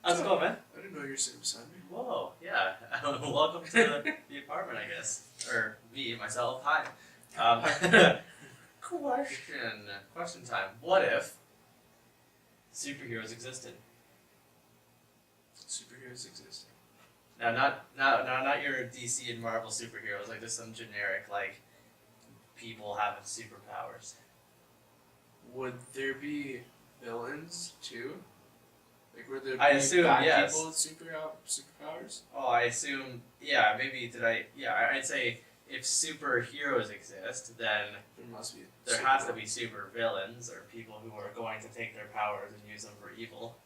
How's it going, man? I didn't know you were sitting beside me. Whoa, yeah. Welcome to the apartment, I guess. Or me, myself. Hi. Um, question time. What if superheroes existed? Superheroes exist. Now, not your DC and Marvel superheroes, like just some generic, like, people having superpowers. Would there be villains too? Like, would there be I assume, bad yes. people with superpowers? Oh, I assume, yeah, maybe I'd say if superheroes exist, then There must be. there has to be super villains or people who are going to take their powers and use them for evil.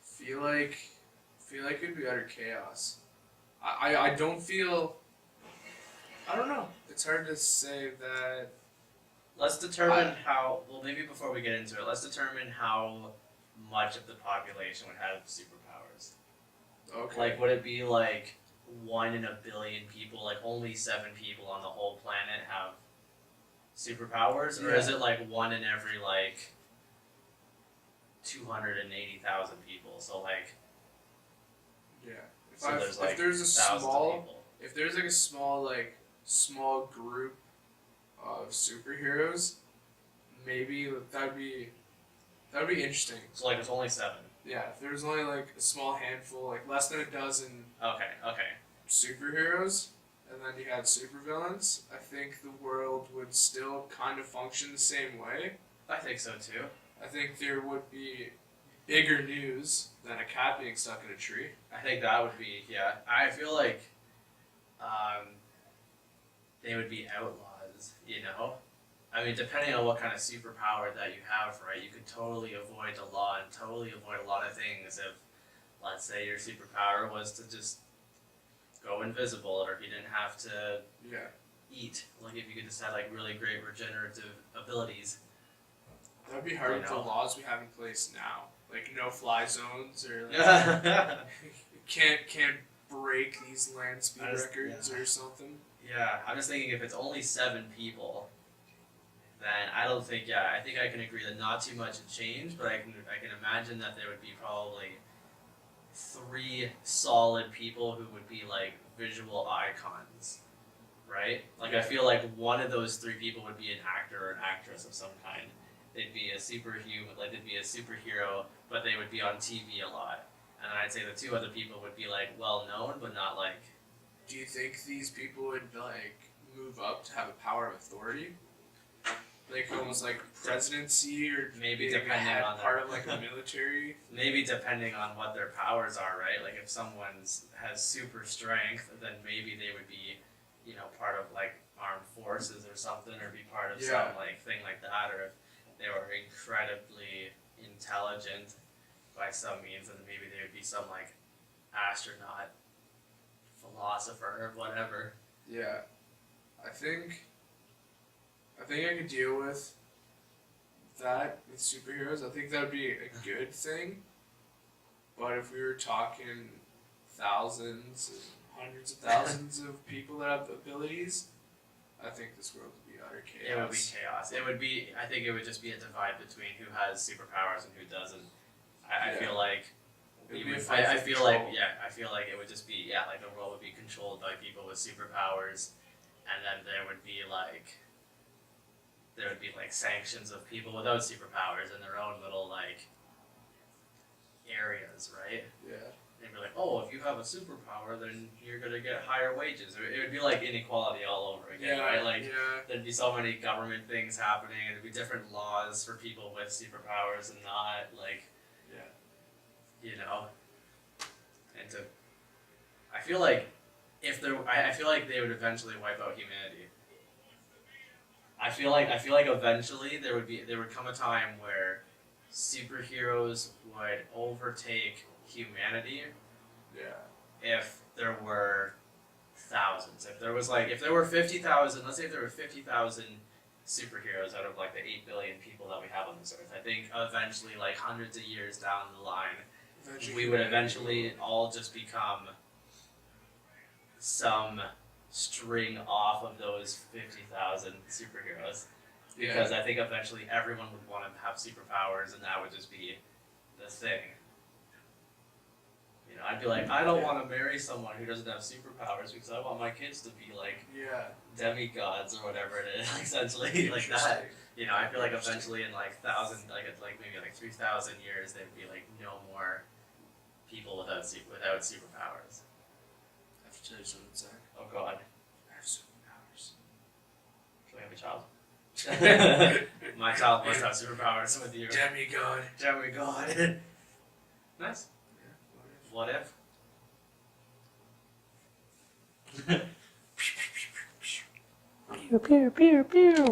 Feel like it'd be utter chaos. I don't feel. I don't know. It's hard to say that. Let's determine how. Well, maybe before we get into it, let's determine how much of the population would have superpowers. Okay. Like, would it be like 1 in a billion people? Like, only 7 people on the whole planet have superpowers, or is it like 1 in every like 280,000 people? So like. Yeah. If there's a small group of superheroes, maybe that'd be interesting. So like it's only 7. Yeah, if there was only like a small handful, like less than a dozen Okay. superheroes, and then you had supervillains, I think the world would still kind of function the same way. I think so too. I think there would be bigger news than a cat being stuck in a tree. I think that would be, yeah. I feel like they would be outlaws, you know? I mean, depending on what kind of superpower that you have, right? You could totally avoid the law and totally avoid a lot of things if, let's say, your superpower was to just go invisible, or if you didn't have to eat. Like, if you could just have, like, really great regenerative abilities. That would be hard with the laws we have in place now. Like, no-fly zones, or like, can't break these land speed records or something. Yeah, I'm just thinking if it's only 7 people, then I don't think, I think I can agree that not too much would change, but I can imagine that there would be probably 3 solid people who would be like visual icons, right? Like I feel like one of those 3 people would be an actor or an actress of some kind. They'd be a superhuman, like they'd be a superhero, but they would be on TV a lot. And I'd say the 2 other people would be like well known, but not like. Do you think these people would like move up to have a power of authority? Like almost like presidency, or maybe depending on part of like a military. Maybe depending on what their powers are, right? Like if someone has super strength, then maybe they would be, part of like armed forces or something, or be part of some like thing like that, or if they were incredibly intelligent by some means, then maybe they would be some like astronaut, philosopher, or whatever. Yeah, I think I could deal with that with superheroes. I think that would be a good thing. But if we were talking thousands, hundreds of thousands of people that have abilities, I think this world would be utter chaos. It would be chaos. It would be. I think it would just be a divide between who has superpowers and who doesn't. I feel like. I feel like it would just be like the world would be controlled by people with superpowers, and then there would be like sanctions of people without superpowers in their own little like areas, right? Yeah. They'd be like, oh, if you have a superpower, then you're gonna get higher wages. It would be like inequality all over again, right? Like there'd be so many government things happening, and there'd be different laws for people with superpowers and not, like, And I feel like I feel like they would eventually wipe out humanity. I feel like eventually there would come a time where superheroes would overtake humanity. Yeah. If there were thousands, if there were 50,000, let's say if there were 50,000 superheroes out of like the 8 billion people that we have on this earth, I think eventually, like hundreds of years down the line, we would eventually all just become some string off of those 50,000 superheroes. Because I think eventually everyone would want to have superpowers, and that would just be the thing. You know, I'd be like, I don't want to marry someone who doesn't have superpowers because I want my kids to be like Yeah. demigods or whatever it is, essentially like that. You know, I feel like eventually in like maybe like 3,000 years, there'd be like no more people without superpowers. I have to tell you something, Zach. Oh God, I have superpowers. can we have a child? My child must have superpowers with you. Demigod. Demigod. Nice. Yeah. What if? Pew, pew, pew, pew.